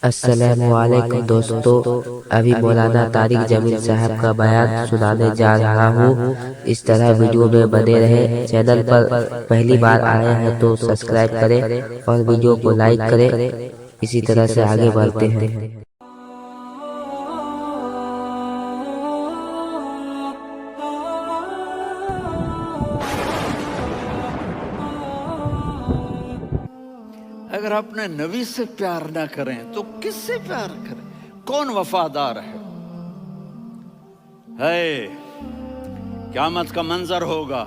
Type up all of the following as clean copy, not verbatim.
السلام علیکم دوستو، ابھی مولانا طارق جمیل صاحب کا بیان سنانے جا رہا ہوں۔ اس طرح ویڈیو میں بنے رہے۔ چینل پر پہلی بار آئے ہیں تو سبسکرائب کریں اور ویڈیو کو لائک کریں۔ اسی طرح سے آگے بڑھتے ہیں۔ اگر اپنے نبی سے پیار نہ کریں تو کس سے پیار کریں؟ کون وفادار ہے؟ قیامت کا منظر ہوگا،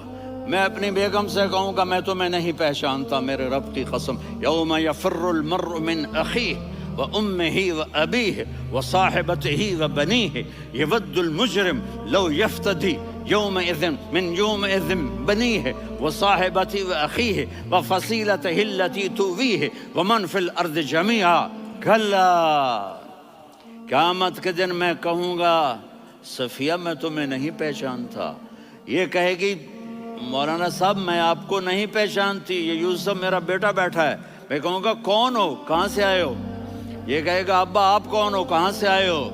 میں اپنی بیگم سے کہوں گا میں تمہیں نہیں پہچانتا، میرے رب کی قسم، یوم یفر المرء من اخیہ وامہ وابیہ وصاحبتہ وبنیہ یود المجرم لو یفتدی یومئذ من یومئذ بنیہ وصاحبتہ واخیہ وفصیلتہ التی تؤویہ ومن فی الارض جمیعا کلا۔ قیامت کے دن میں کہوں گا صفیہ میں تمہیں نہیں پہچانتا، یہ کہے گی مولانا صاحب میں آپ کو نہیں پہچانتی، یہ یوسف میرا بیٹا بیٹھا ہے۔ میں کہوں گا کون ہو، کہاں سے آئے ہو؟ یہ کہے گا ابا آپ کون ہو، کہاں سے آئے ہو؟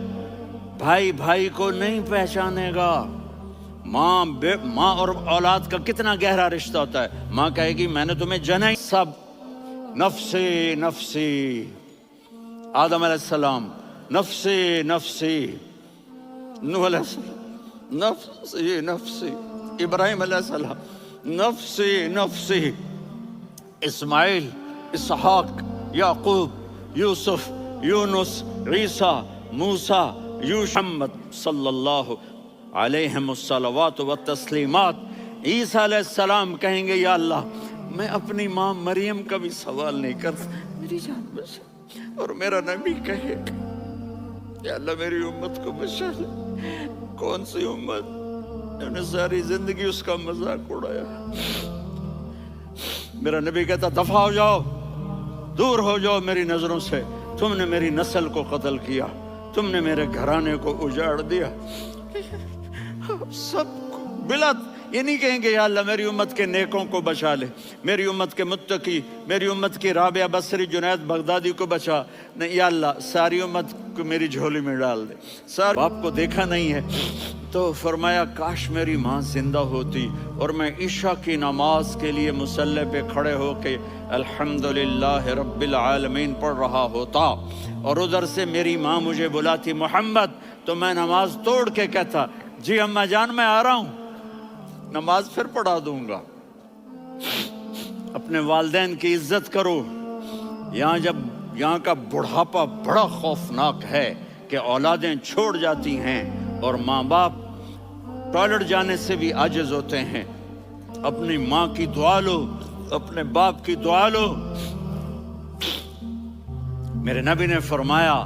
بھائی بھائی کو نہیں پہچانے گا۔ ماں اور اولاد کا کتنا گہرا رشتہ ہوتا ہے۔ ماں کہے گی میں نے تمہیں جنا ہی، سب نفسی نفسی، آدم علیہ السلام نفسی نفسی، نوح علیہ السلام نفسی نفسی، ابراہیم علیہ السلام نفسی نفسی، اسماعیل، اسحاق، یعقوب، یوسف، یونس، عیسیٰ، موسیٰ، محمد صلی اللہ علیہ الصلوات والتسلیمات۔ عیسیٰ علیہ السلام کہیں گے یا اللہ میں اپنی ماں مریم کا بھی سوال نہیں کرتا، میری جان بچا۔ اور میرا نبی کہے یا اللہ میری امت کو بچا لے۔ کون سی امت؟ انہوں نے ساری زندگی اس کا مذاق اڑایا۔ میرا نبی کہتا دفع ہو جاؤ، دور ہو جاؤ میری نظروں سے، تم نے میری نسل کو قتل کیا، تم نے میرے گھرانے کو اجاڑ دیا۔ سب بلا یہ نہیں کہیں گے یا اللہ میری امت کے نیکوں کو بچا لے، میری امت کے متقی، میری امت کی رابعہ بصری، جنید بغدادی کو بچا، نہیں یا اللہ ساری امت کو میری جھولی میں ڈال دے۔ سارے باپ کو دیکھا نہیں ہے تو فرمایا کاش میری ماں زندہ ہوتی اور میں عشاء کی نماز کے لیے مصلی پہ کھڑے ہو کے الحمدللہ رب العالمین پڑھ رہا ہوتا، اور ادھر سے میری ماں مجھے بلاتی محمد، تو میں نماز توڑ کے کہتا جی اماں جان میں آ رہا ہوں، نماز پھر پڑھا دوں گا۔ اپنے والدین کی عزت کرو۔ یہاں کا بڑھاپا بڑا خوفناک ہے کہ اولادیں چھوڑ جاتی ہیں اور ماں باپ ٹوائلٹ جانے سے بھی عاجز ہوتے ہیں۔ اپنی ماں کی دعا لو، اپنے باپ کی دعا لو۔ میرے نبی نے فرمایا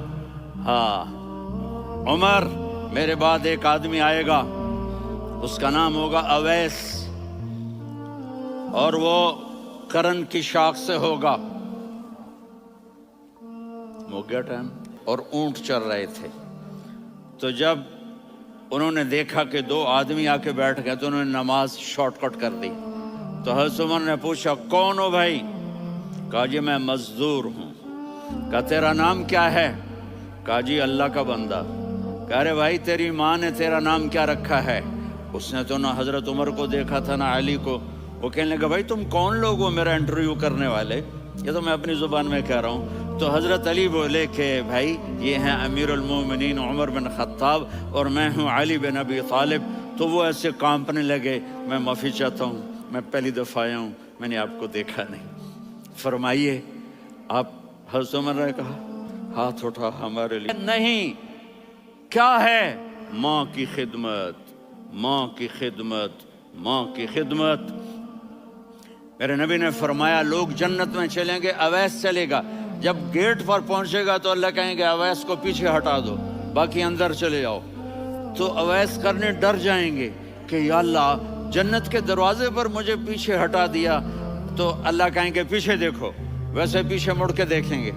عمر میرے بعد ایک آدمی آئے گا، اس کا نام ہوگا اویس، اور وہ کرن کی شاخ سے ہوگا۔ ہو گیا ٹائم، اور اونٹ چر رہے تھے، تو جب انہوں نے دیکھا کہ دو آدمی آ کے بیٹھ گئے تو انہوں نے نماز شارٹ کٹ کر دی۔ تو حضرت عمر نے پوچھا کون ہو بھائی؟ کہا جی میں مزدور ہوں۔ کہا تیرا نام کیا ہے؟ کہا جی اللہ کا بندہ۔ کہا رہے بھائی تیری ماں نے تیرا نام کیا رکھا ہے؟ اس نے تو نہ حضرت عمر کو دیکھا تھا نہ علی کو۔ وہ کہنے لگا بھائی تم کون لوگ ہو میرا انٹرویو کرنے والے؟ یہ تو میں اپنی زبان میں کہہ رہا ہوں۔ تو حضرت علی بولے کہ بھائی یہ ہیں امیر المومنین عمر بن خطاب اور میں ہوں علی بن ابی طالب۔ تو وہ ایسے کانپنے لگے، میں معافی چاہتا ہوں، میں پہلی دفعہ آیا ہوں، میں نے آپ کو دیکھا نہیں۔ فرمائیے آپ، حضرت عمر نے کہا ہاتھ اٹھا ہمارے لیے نہیں، کیا ہے؟ ماں کی خدمت، ماں کی خدمت، ماں کی خدمت۔ میرے نبی نے فرمایا لوگ جنت میں چلیں گے، اویس چلے گا، جب گیٹ پر پہنچے گا تو اللہ کہیں گے اویس کو پیچھے ہٹا دو، باقی اندر چلے جاؤ۔ تو اویس کرنے ڈر جائیں گے کہ یا اللہ جنت کے دروازے پر مجھے پیچھے ہٹا دیا، تو اللہ کہیں گے پیچھے دیکھو، ویسے پیچھے مڑ کے دیکھیں گے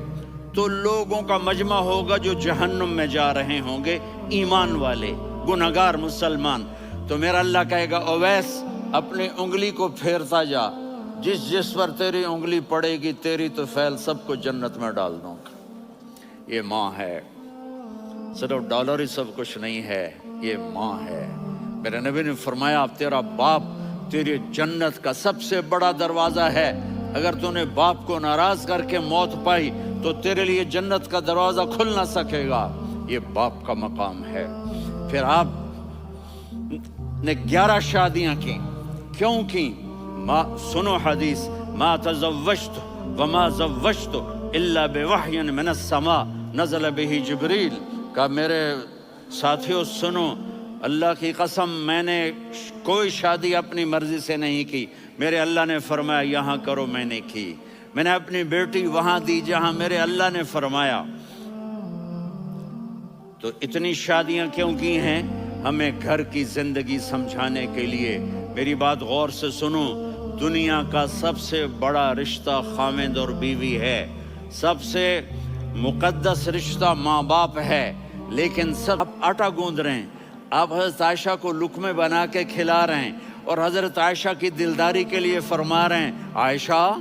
تو لوگوں کا مجمع ہوگا جو جہنم میں جا رہے ہوں گے، ایمان والے، گنہگار مسلمان۔ تو میرا اللہ کہے گا اویس اپنی انگلی کو پھیرتا جا، جس پر تیری انگلی پڑے گی تیری تو فیل سب کو جنت میں ڈال دوں گا۔ یہ ماں ہے، صرف ڈالر ہی سب کچھ نہیں ہے، یہ ماں ہے۔ میرے نبی نے فرمایا تیرا باپ تیری جنت کا سب سے بڑا دروازہ ہے، اگر تو نے باپ کو ناراض کر کے موت پائی تو تیرے لیے جنت کا دروازہ کھل نہ سکے گا، یہ باپ کا مقام ہے۔ پھر آپ نے 11 شادیاں کی، کیوں کی؟ سنو حدیث، ما تزوجت وما زوجت الا بوحی من السماء نزل به جبریل، کہ میرے ساتھیوں سنو، اللہ کی قسم میں نے کوئی شادی اپنی مرضی سے نہیں کی، میرے اللہ نے فرمایا یہاں کرو، میں نے کی۔ میں نے اپنی بیٹی وہاں دی جہاں میرے اللہ نے فرمایا۔ تو اتنی شادیاں کیوں کی ہیں؟ ہمیں گھر کی زندگی سمجھانے کے لیے۔ میری بات غور سے سنو، دنیا کا سب سے بڑا رشتہ خاوند اور بیوی ہے، سب سے مقدس رشتہ ماں باپ ہے، لیکن سب آٹا گوندھ رہے ہیں۔ آپ حضرت عائشہ کو لقمے بنا کے کھلا رہے ہیں اور حضرت عائشہ کی دلداری کے لیے فرما رہے ہیں، عائشہ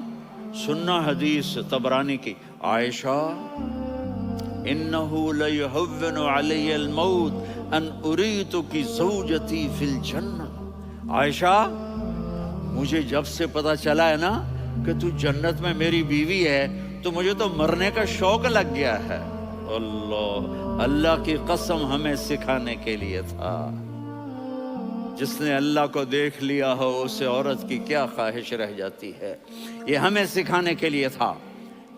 سننا حدیث طبرانی کی، عائشہ انہو لیہون علی الموت ان اریتکی زوجتی فی الجنہ، عائشہ مجھے جب سے پتا چلا ہے نا کہ تو جنت میں میری بیوی ہے تو مجھے تو مرنے کا شوق لگ گیا ہے۔ اللہ کی قسم ہمیں سکھانے کے لیے تھا۔ جس نے اللہ کو دیکھ لیا ہو اسے عورت کی کیا خواہش رہ جاتی ہے۔ یہ ہمیں سکھانے کے لیے تھا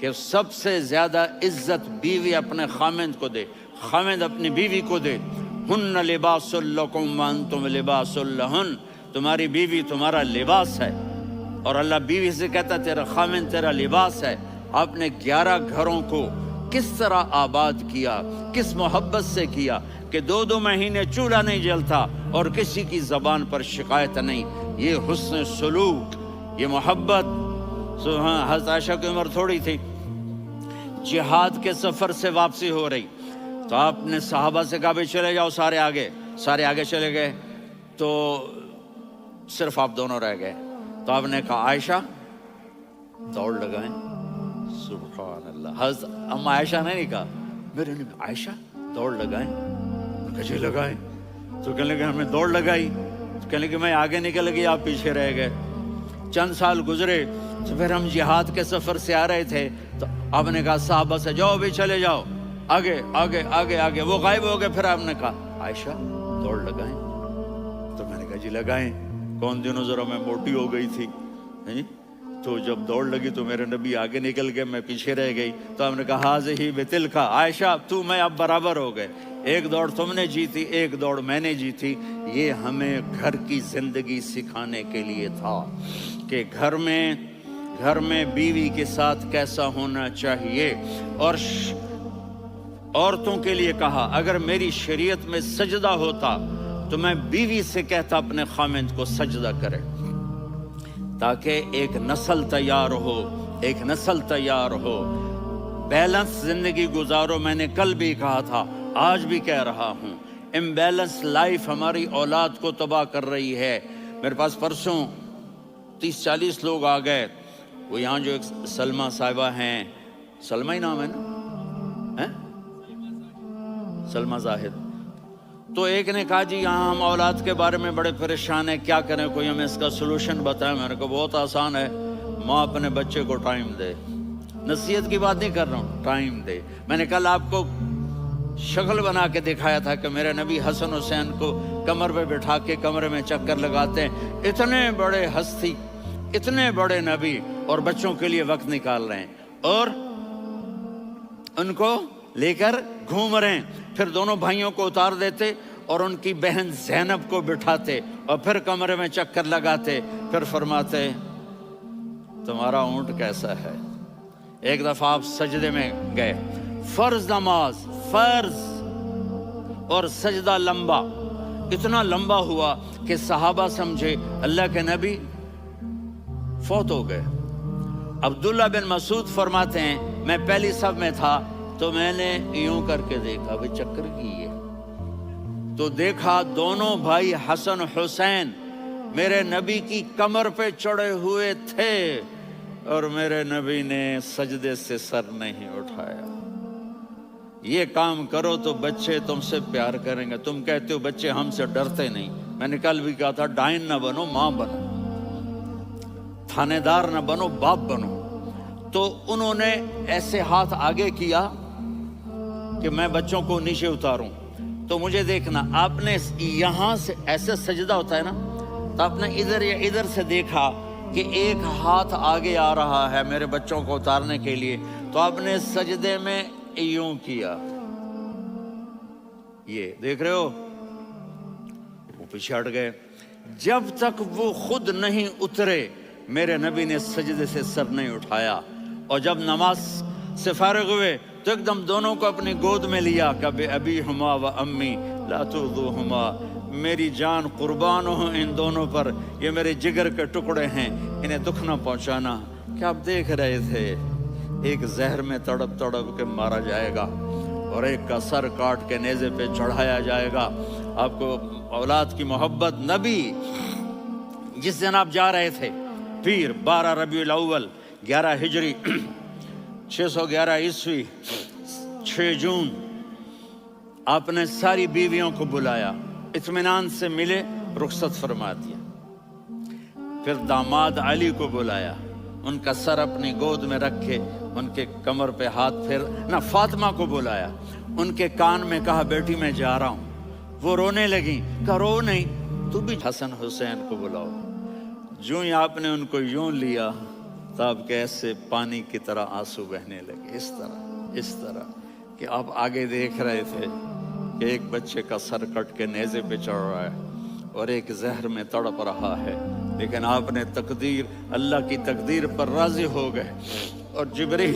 کہ سب سے زیادہ عزت بیوی اپنے خاوند کو دے، خاوند اپنی بیوی کو دے۔ ہن لباس لکم وانتم لباس لہن، تمہاری بیوی تمہارا لباس ہے، اور اللہ بیوی سے کہتا تیرا خاوند تیرا لباس ہے۔ آپ نے 11 گھروں کو کس طرح آباد کیا، کس محبت سے کیا کہ 2 مہینے چولہا نہیں جلتا اور کسی کی زبان پر شکایت نہیں۔ یہ حسن سلوک، یہ محبت۔ حضرت عائشہ کی عمر تھوڑی تھی، جہاد کے سفر سے واپسی ہو رہی، تو آپ نے صحابہ سے کہا بھی چلے جاؤ سارے آگے چلے گئے، تو صرف آپ دونوں رہ گئے۔ تو آپ نے کہا عائشہ دوڑ لگائیں، سبحان اللہ۔ حضرت اما عائشہ نے نہیں کہا، میرے نے عائشہ دوڑ لگائیں، کہا لگائیں، تو کہنے لگے ہمیں دوڑ لگائی، تو کہنے لگے میں آگے نکل گئی آپ پیچھے رہ گئے۔ چند سال گزرے تو پھر ہم جہاد کے سفر سے آ رہے تھے، تو آپ نے کہا صحابہ سے جاؤ بھی چلے جاؤ آگے آگے آگے آگے، وہ غائب ہو گئے۔ پھر آپ نے کہا عائشہ دوڑ لگائیں، تو میں نے کہا جی لگائیں۔ کون دنوں ذرا میں موٹی ہو گئی تھی، تو جب دوڑ لگی تو میرے نبی آگے نکل گئے، میں پیچھے رہ گئی، تو ہم نے کہا ہاذہ بتلک، عائشہ تو میں اب برابر ہو گئے، ایک دوڑ تم نے جیتی ایک دوڑ میں نے جیتی۔ یہ ہمیں گھر کی زندگی سکھانے کے لیے تھا کہ گھر میں بیوی کے ساتھ کیسا ہونا چاہیے۔ اور عورتوں کے لیے کہا اگر میری شریعت میں سجدہ ہوتا تو میں بیوی سے کہتا اپنے خاوند کو سجدہ کرے، تاکہ ایک نسل تیار ہو، بیلنس زندگی گزارو۔ میں نے کل بھی کہا تھا، آج بھی کہہ رہا ہوں، امبیلنس لائف ہماری اولاد کو تباہ کر رہی ہے۔ میرے پاس پرسوں 30-40 لوگ آ گئے، وہ یہاں جو ایک سلمہ صاحبہ ہیں، سلمہ ہی نام ہے نا، سلمہ زاہد، تو ایک نے کہا جی یہاں ہم اولاد کے بارے میں بڑے پریشان ہیں، کیا کریں، کوئی ہمیں اس کا سلوشن بتائیں۔ میں نے کہا بہت آسان ہے، ماں اپنے بچے کو ٹائم دے، نصیحت کی بات نہیں کر رہا ہوں، ٹائم دے۔ میں نے کل آپ کو شکل بنا کے دکھایا تھا کہ میرے نبی حسن حسین کو کمر پہ بٹھا کے کمرے میں چکر لگاتے ہیں، اتنے بڑے ہستی، اتنے بڑے نبی، اور بچوں کے لیے وقت نکال رہے ہیں اور ان کو لے کر گھوم رہے ہیں۔ پھر دونوں بھائیوں کو اتار دیتے اور ان کی بہن زینب کو بٹھاتے اور پھر کمرے میں چکر لگاتے، پھر فرماتے تمہارا اونٹ کیسا ہے۔ ایک دفعہ آپ سجدے میں گئے، فرض نماز، فرض، اور سجدہ لمبا، اتنا لمبا ہوا کہ صحابہ سمجھے اللہ کے نبی فوت ہو گئے۔ عبداللہ بن مسعود فرماتے ہیں میں پہلی صف میں تھا تو میں نے یوں کر کے دیکھا، بھی چکر کی ہے، تو دیکھا دونوں بھائی حسن حسین میرے نبی کی کمر پہ چڑھے ہوئے تھے اور میرے نبی نے سجدے سے سر نہیں اٹھایا۔ یہ کام کرو تو بچے تم سے پیار کریں گے. تم کہتے ہو بچے ہم سے ڈرتے نہیں. میں نے کل بھی کہا تھا ڈائن نہ بنو، ماں بنو، تھانے دار نہ بنو، باپ بنو. تو انہوں نے ایسے ہاتھ آگے کیا کہ میں بچوں کو نیچے اتاروں. تو مجھے دیکھنا، آپ نے یہاں سے ایسے سجدہ ہوتا ہے نا، تو آپ نے ادھر یا ادھر سے دیکھا کہ ایک ہاتھ آگے آ رہا ہے میرے بچوں کو اتارنے کے لیے، تو آپ نے سجدے میں یوں کیا. یہ دیکھ رہے ہو، وہ پیچھے ہٹ گئے. جب تک وہ خود نہیں اترے میرے نبی نے سجدے سے سر نہیں اٹھایا. اور جب نماز سے فارغ ہوئے تو ایک دم دونوں کو اپنی گود میں لیا. کبھی ابی ہما و امی لا تؤذوہما، میری جان قربان ہو ان دونوں پر، یہ میرے جگر کے ٹکڑے ہیں، انہیں دکھ نہ پہنچانا. کیا آپ دیکھ رہے تھے؟ ایک زہر میں تڑپ تڑپ کے مارا جائے گا اور ایک کا سر کاٹ کے نیزے پہ چڑھایا جائے گا. آپ کو اولاد کی محبت. نبی جس دن آپ جا رہے تھے، پیر 12 ربیع الاول 11 ہجری 611 عیسوی 6 جون، آپ نے ساری بیویوں کو بلایا، اطمینان سے ملے، رخصت فرما دیا. پھر داماد علی کو بلایا، ان کا سر اپنی گود میں رکھے، ان کے کمر پہ ہاتھ پھیر نہ. فاطمہ کو بلایا، ان کے کان میں کہا بیٹی میں جا رہا ہوں. وہ رونے لگیں، کہا رو نہیں، تو بھی حسن حسین کو بلاؤ. جو ہی آپ نے ان کو یوں لیا تو آپ کے ایسے پانی کی طرح آنسو بہنے لگے. اس طرح کہ آپ آگے دیکھ رہے تھے کہ ایک بچے کا سر کٹ کے نیزے پہ چڑھ رہا ہے اور ایک زہر میں تڑپ رہا ہے. لیکن آپ نے تقدیر، اللہ کی تقدیر پر راضی ہو گئے. اور جبریل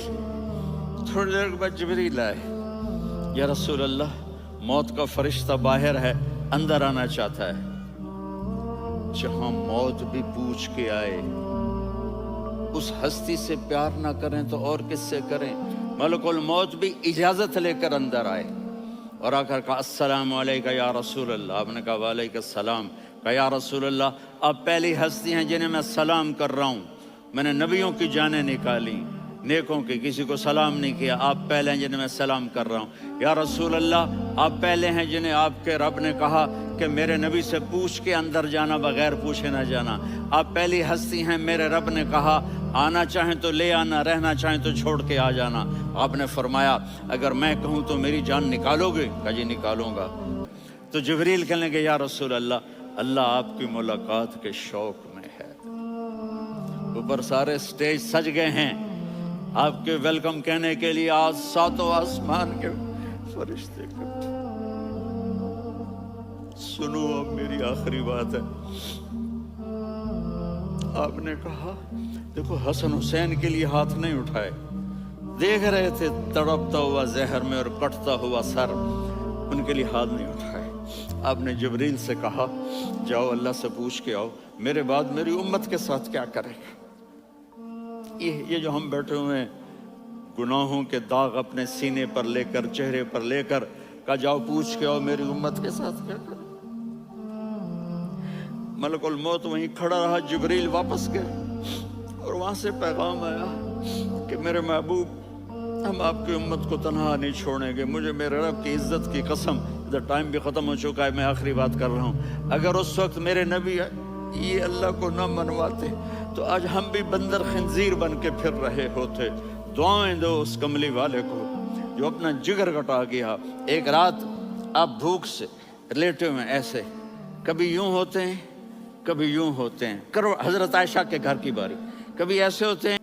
تھوڑی دیر کے بعد جبریل آئے، یا رسول اللہ موت کا فرشتہ باہر ہے، اندر آنا چاہتا ہے. جہاں موت بھی پوچھ کے آئے، اس ہستی سے پیار نہ کریں تو اور کس سے کریں؟ ملک الموت بھی اجازت لے کر اندر آئے اور آ کر کہا السلام علیکہ یا رسول اللہ. آپ نے کہا وعلیکم السلام. کہا یا رسول اللہ آپ پہلی ہستی ہیں جنہیں میں سلام کر رہا ہوں. میں نے نبیوں کی جانیں نکالی، نیکوں کی، کسی کو سلام نہیں کیا. آپ پہلے ہیں جنہیں میں سلام کر رہا ہوں. یا رسول اللہ آپ پہلے ہیں جنہیں آپ کے رب نے کہا کہ میرے نبی سے پوچھ کے اندر جانا، بغیر پوچھے نہ جانا. آپ پہلی ہستی ہیں میرے رب نے کہا آنا چاہیں تو لے آنا، رہنا چاہیں تو چھوڑ کے آ جانا. آپ نے فرمایا اگر میں کہوں تو میری جان نکالو گے؟ کہا جی نکالوں گا. تو جبریل کہنے لگے یا رسول اللہ اللہ آپ کی ملاقات کے شوق میں ہے. اوپر سارے سٹیج سج گئے ہیں آپ کے ویلکم کہنے کے لیے. آج ساتوں آسمان کے فرشتے اکٹھے. سنو اب میری آخری بات ہے. آپ نے کہا دیکھو حسن حسین کے لیے ہاتھ نہیں اٹھائے، دیکھ رہے تھے تڑپتا ہوا زہر میں اور کٹتا ہوا سر، ان کے لیے ہاتھ نہیں اٹھائے. آپ نے جبریل سے کہا جاؤ اللہ سے پوچھ کے آؤ میرے بعد میری امت کے ساتھ کیا کرے گا. یہ جو ہم بیٹھے ہوئے ہیں گناہوں کے داغ اپنے سینے پر لے کر، چہرے پر لے کر، کہا جاؤ پوچھ کے آؤ میری امت کے ساتھ کیا کرے. ملک الموت وہیں کھڑا رہا. جبریل واپس گئے اور وہاں سے پیغام آیا کہ میرے محبوب ہم آپ کی امت کو تنہا نہیں چھوڑیں گے. مجھے میرے رب کی عزت کی قسم، ادھر ٹائم بھی ختم ہو چکا ہے، میں آخری بات کر رہا ہوں، اگر اس وقت میرے نبی یہ اللہ کو نہ منواتے تو آج ہم بھی بندر خنزیر بن کے پھر رہے ہوتے. دعائیں دو اس کملی والے کو جو اپنا جگر کٹا گیا. ایک رات آپ بھوک سے لیٹے ہوئے ایسے، کبھی یوں ہوتے ہیں کبھی یوں ہوتے ہیں. کرو حضرت عائشہ کے گھر کی باری، کبھی ایسے ہوتے ہیں.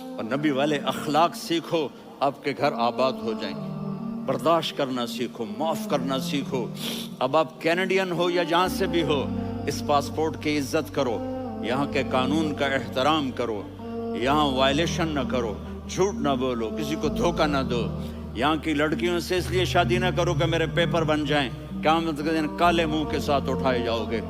اور نبی والے اخلاق سیکھو، آپ کے گھر آباد ہو جائیں گے. برداشت کرنا سیکھو، معاف کرنا سیکھو. اب آپ کینیڈین ہو یا جہاں سے بھی ہو، اس پاسپورٹ کی عزت کرو، یہاں کے قانون کا احترام کرو، یہاں وائلیشن نہ کرو، جھوٹ نہ بولو، کسی کو دھوکہ نہ دو. یہاں کی لڑکیوں سے اس لیے شادی نہ کرو کہ میرے پیپر بن جائیں، قیامت کے دن کالے منہ کے ساتھ اٹھائے جاؤ گے.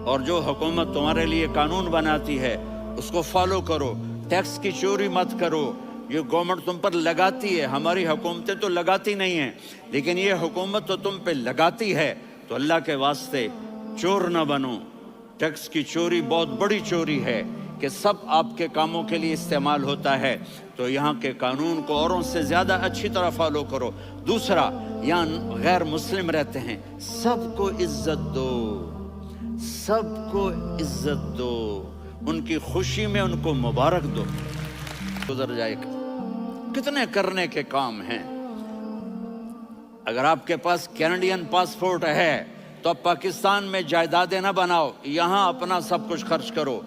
اور جو حکومت تمہارے لیے قانون بناتی ہے اس کو فالو کرو. ٹیکس کی چوری مت کرو، یہ گورنمنٹ تم پر لگاتی ہے. ہماری حکومتیں تو لگاتی نہیں ہیں، لیکن یہ حکومت تو تم پہ لگاتی ہے. تو اللہ کے واسطے چور نہ بنو. ٹیکس کی چوری بہت بڑی چوری ہے. کہ سب آپ کے کاموں کے لیے استعمال ہوتا ہے، تو یہاں کے قانون کو اوروں سے زیادہ اچھی طرح فالو کرو۔ دوسرا، یہاں غیر مسلم رہتے ہیں، سب کو عزت دو، سب کو عزت دو، ان کی خوشی میں ان کو مبارک دو، گزر جائے گا۔ کتنے کرنے کے کام ہیں۔ اگر آپ کے پاس کینیڈین پاسپورٹ ہے تو اب پاکستان میں جائیدادیں نہ بناؤ، یہاں اپنا سب کچھ خرچ کرو،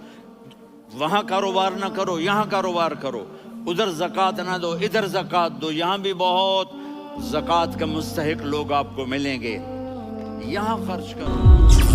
وہاں کاروبار نہ کرو، یہاں کاروبار کرو، ادھر زکوٰۃ نہ دو، ادھر زکوٰۃ دو، یہاں بھی بہت زکوٰۃ کے مستحق لوگ آپ کو ملیں گے، یہاں خرچ کرو۔